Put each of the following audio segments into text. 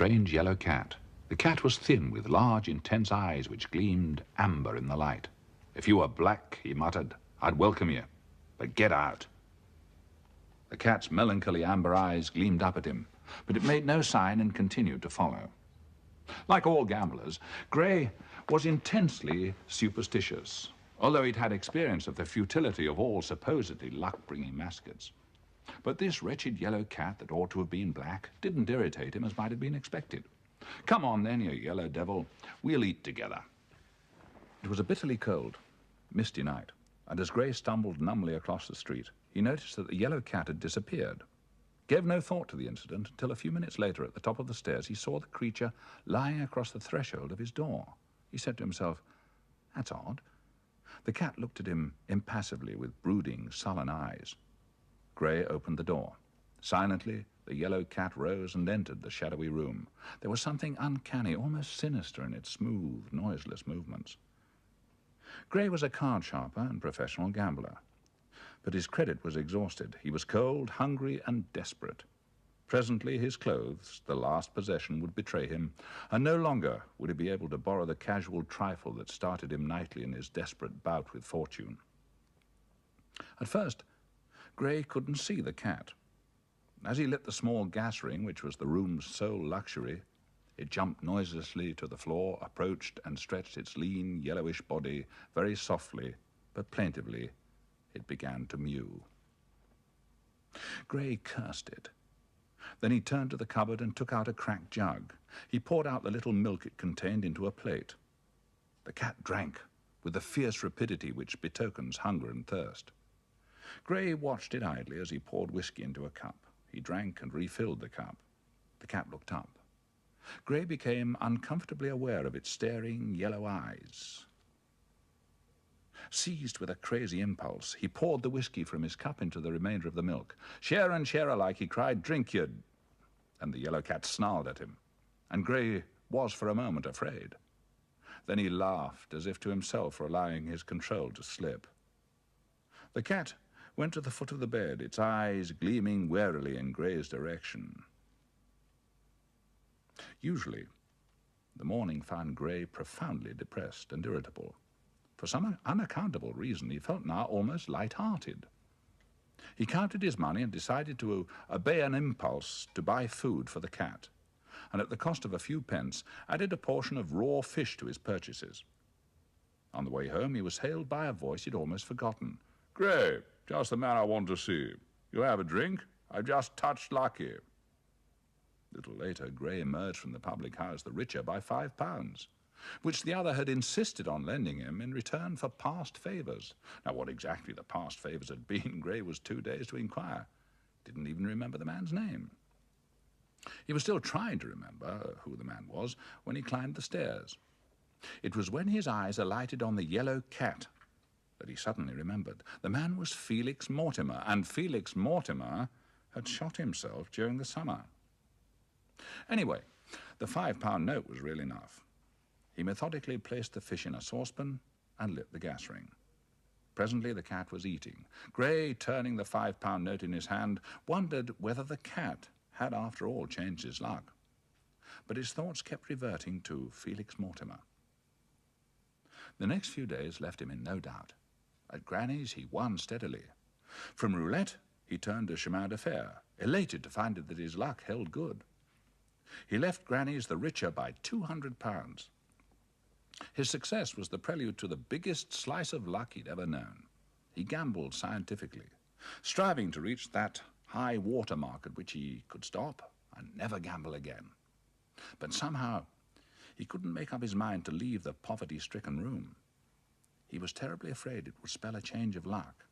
strange yellow cat. The cat was thin, with large, intense eyes which gleamed amber in the light. "If you were black," he muttered, "I'd welcome you. But get out." The cat's melancholy amber eyes gleamed up at him, but it made no sign and continued to follow. Like all gamblers, Gray was intensely superstitious, although he'd had experience of the futility of all supposedly luck-bringing mascots. But this wretched yellow cat that ought to have been black didn't irritate him as might have been expected. "Come on then, you yellow devil, we'll eat together." It was a bitterly cold, misty night, and as Gray stumbled numbly across the street, he noticed that the yellow cat had disappeared. Gave no thought to the incident until a few minutes later, at the top of the stairs, he saw the creature lying across the threshold of his door. He said to himself, "That's odd." The cat looked at him impassively with brooding, sullen eyes. Gray opened the door. Silently, the yellow cat rose and entered the shadowy room. There was something uncanny, almost sinister in its smooth, noiseless movements. Gray was a card sharper and professional gambler, but his credit was exhausted. He was cold, hungry, and desperate. Presently his clothes, the last possession, would betray him, and no longer would he be able to borrow the casual trifle that started him nightly in his desperate bout with fortune. At first, Gray couldn't see the cat. As he lit the small gas ring, which was the room's sole luxury, it jumped noiselessly to the floor, approached, and stretched its lean, yellowish body very softly, but plaintively. It began to mew. Gray cursed it. Then he turned to the cupboard and took out a cracked jug. He poured out the little milk it contained into a plate. The cat drank with the fierce rapidity which betokens hunger and thirst. Gray watched it idly as he poured whiskey into a cup. He drank and refilled the cup. The cat looked up. Gray became uncomfortably aware of its staring yellow eyes. Seized with a crazy impulse, he poured the whiskey from his cup into the remainder of the milk. "Share and share alike," he cried. "Drink, you..." And the yellow cat snarled at him, and Gray was for a moment afraid. Then he laughed, as if to himself for allowing his control to slip. The cat went to the foot of the bed, its eyes gleaming warily in Gray's direction. Usually, the morning found Gray profoundly depressed and irritable. For some unaccountable reason, he felt now almost light-hearted. He counted his money and decided to obey an impulse to buy food for the cat, and at the cost of a few pence, added a portion of raw fish to his purchases. On the way home, he was hailed by a voice he'd almost forgotten. "Gray, just the man I want to see. You'll have a drink? I've just touched lucky." A little later, Gray emerged from the public house the richer by £5, which the other had insisted on lending him in return for past favours. Now, what exactly the past favours had been, Gray was too dazed to inquire. Didn't even remember the man's name. He was still trying to remember who the man was when he climbed the stairs. It was when his eyes alighted on the yellow cat that he suddenly remembered. The man was Felix Mortimer, and Felix Mortimer had shot himself during the summer. Anyway, the £5 note was real enough. He methodically placed the fish in a saucepan and lit the gas ring. Presently the cat was eating. Gray, turning the £5 note in his hand, wondered whether the cat had after all changed his luck. But his thoughts kept reverting to Felix Mortimer. The next few days left him in no doubt. At Granny's he won steadily. From roulette he turned to chemin de fer, elated to find that his luck held good. He left Granny's the richer by £200. His success was the prelude to the biggest slice of luck he'd ever known. He gambled scientifically, striving to reach that high water mark at which he could stop and never gamble again. But somehow he couldn't make up his mind to leave the poverty-stricken room. He was terribly afraid it would spell a change of luck.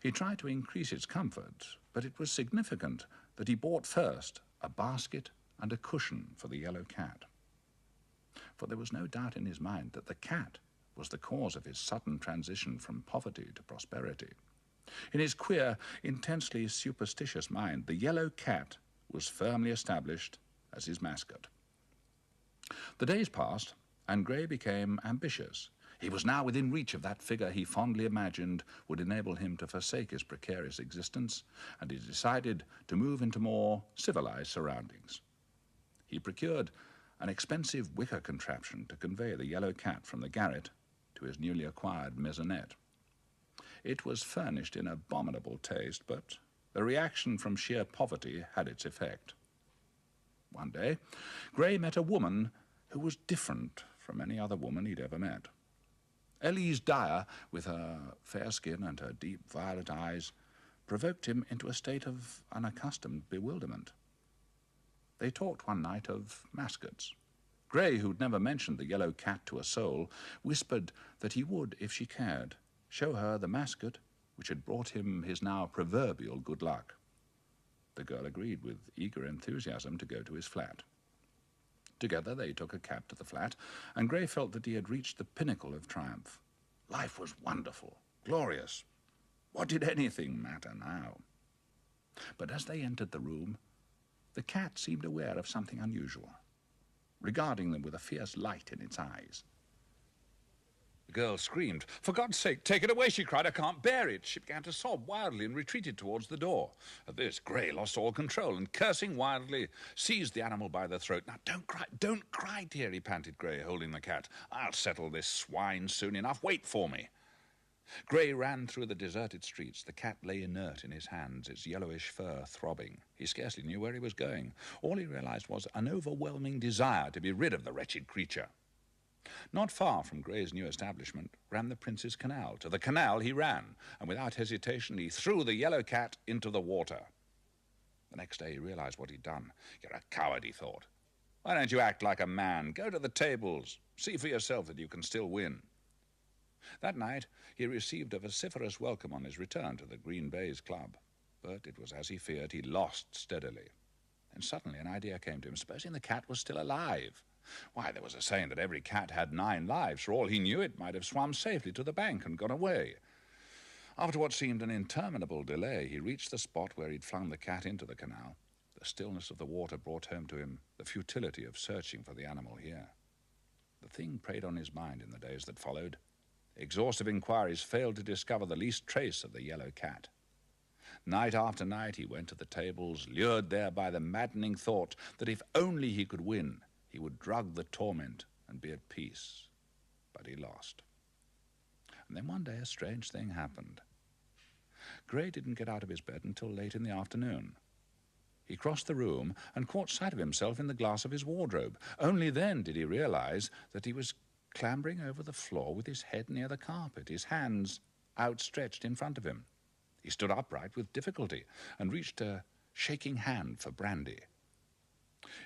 He tried to increase its comfort, but it was significant that he bought first a basket and a cushion for the yellow cat. For there was no doubt in his mind that the cat was the cause of his sudden transition from poverty to prosperity. In his queer, intensely superstitious mind, the yellow cat was firmly established as his mascot. The days passed, and Gray became ambitious. He was now within reach of that figure he fondly imagined would enable him to forsake his precarious existence, and he decided to move into more civilized surroundings. He procured an expensive wicker contraption to convey the yellow cat from the garret to his newly acquired maisonette. It was furnished in abominable taste, but the reaction from sheer poverty had its effect. One day, Gray met a woman who was different from any other woman he'd ever met. Elise Dyer, with her fair skin and her deep violet eyes, provoked him into a state of unaccustomed bewilderment. They talked one night of mascots. Gray, who'd never mentioned the yellow cat to a soul, whispered that he would, if she cared, show her the mascot which had brought him his now proverbial good luck. The girl agreed with eager enthusiasm to go to his flat. Together they took a cab to the flat, and Gray felt that he had reached the pinnacle of triumph. Life was wonderful, glorious. What did anything matter now? But as they entered the room, the cat seemed aware of something unusual, regarding them with a fierce light in its eyes. The girl screamed. "For God's sake, take it away," she cried. "I can't bear it." She began to sob wildly and retreated towards the door. At this, Gray lost all control and, cursing wildly, seized the animal by the throat. "Now, don't cry, dear," he panted, Gray, holding the cat. "I'll settle this swine soon enough. Wait for me." Gray ran through the deserted streets. The cat lay inert in his hands, its yellowish fur throbbing. He scarcely knew where he was going. All he realized was an overwhelming desire to be rid of the wretched creature. Not far from Gray's new establishment ran the Prince's Canal. To the canal he ran, and without hesitation he threw the yellow cat into the water. The next day he realized what he'd done. "You're a coward," he thought. "Why don't you act like a man? Go to the tables. See for yourself that you can still win." That night he received a vociferous welcome on his return to the Green Baize Club. But it was as he feared. He lost steadily. And suddenly an idea came to him. Supposing the cat was still alive? Why, there was a saying that every cat had 9 lives. For all he knew, it might have swum safely to the bank and gone away. After what seemed an interminable delay, he reached the spot where he'd flung the cat into the canal. The stillness of the water brought home to him the futility of searching for the animal here. The thing preyed on his mind in the days that followed. Exhaustive inquiries failed to discover the least trace of the yellow cat. Night after night he went to the tables, lured there by the maddening thought that if only he could win, he would drug the torment and be at peace. But he lost. And then one day a strange thing happened. Gray didn't get out of his bed until late in the afternoon. He crossed the room and caught sight of himself in the glass of his wardrobe. Only then did he realize that he was clambering over the floor with his head near the carpet, his hands outstretched in front of him. He stood upright with difficulty and reached a shaking hand for brandy.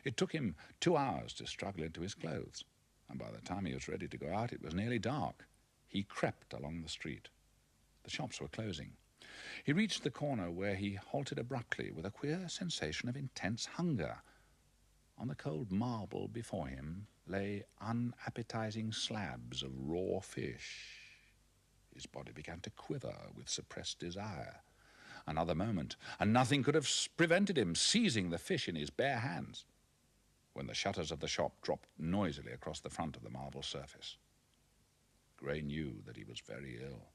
It took him 2 hours to struggle into his clothes, and by the time he was ready to go out, it was nearly dark. He crept along the street. The shops were closing. He reached the corner where he halted abruptly with a queer sensation of intense hunger. On the cold marble before him lay unappetizing slabs of raw fish. His body began to quiver with suppressed desire. Another moment, and nothing could have prevented him seizing the fish in his bare hands, when the shutters of the shop dropped noisily across the front of the marble surface. Gray knew that he was very ill.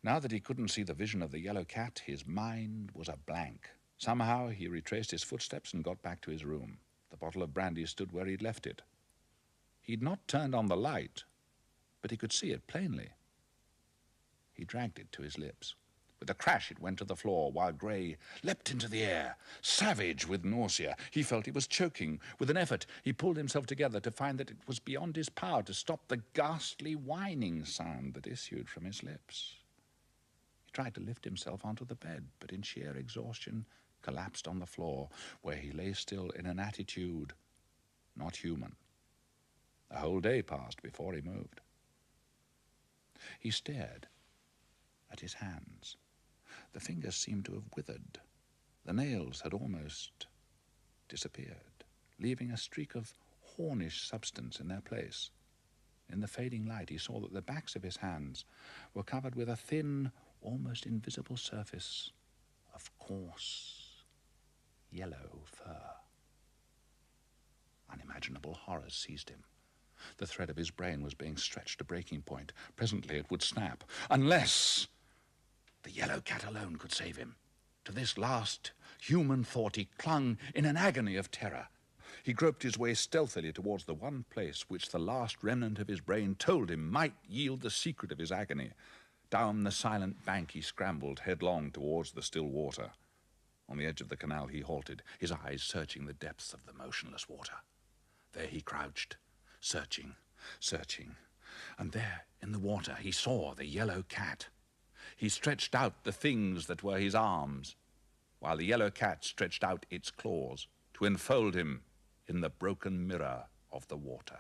Now that he couldn't see the vision of the yellow cat, his mind was a blank. Somehow he retraced his footsteps and got back to his room. The bottle of brandy stood where he'd left it. He'd not turned on the light, but he could see it plainly. He dragged it to his lips. With a crash it went to the floor, while Gray leapt into the air, savage with nausea. He felt he was choking. With an effort, he pulled himself together to find that it was beyond his power to stop the ghastly whining sound that issued from his lips. He tried to lift himself onto the bed, but in sheer exhaustion collapsed on the floor, where he lay still in an attitude not human. A whole day passed before he moved. He stared at his hands. The fingers seemed to have withered. The nails had almost disappeared, leaving a streak of hornish substance in their place. In the fading light, he saw that the backs of his hands were covered with a thin, almost invisible surface of coarse, yellow fur. Unimaginable horrors seized him. The thread of his brain was being stretched to breaking point. Presently it would snap, unless the yellow cat alone could save him. To this last human thought he clung in an agony of terror. He groped his way stealthily towards the one place which the last remnant of his brain told him might yield the secret of his agony. Down the silent bank he scrambled headlong towards the still water. On the edge of the canal he halted, his eyes searching the depths of the motionless water. There he crouched, searching, and there in the water he saw the yellow cat. He stretched out the things that were his arms, while the yellow cat stretched out its claws to enfold him in the broken mirror of the water.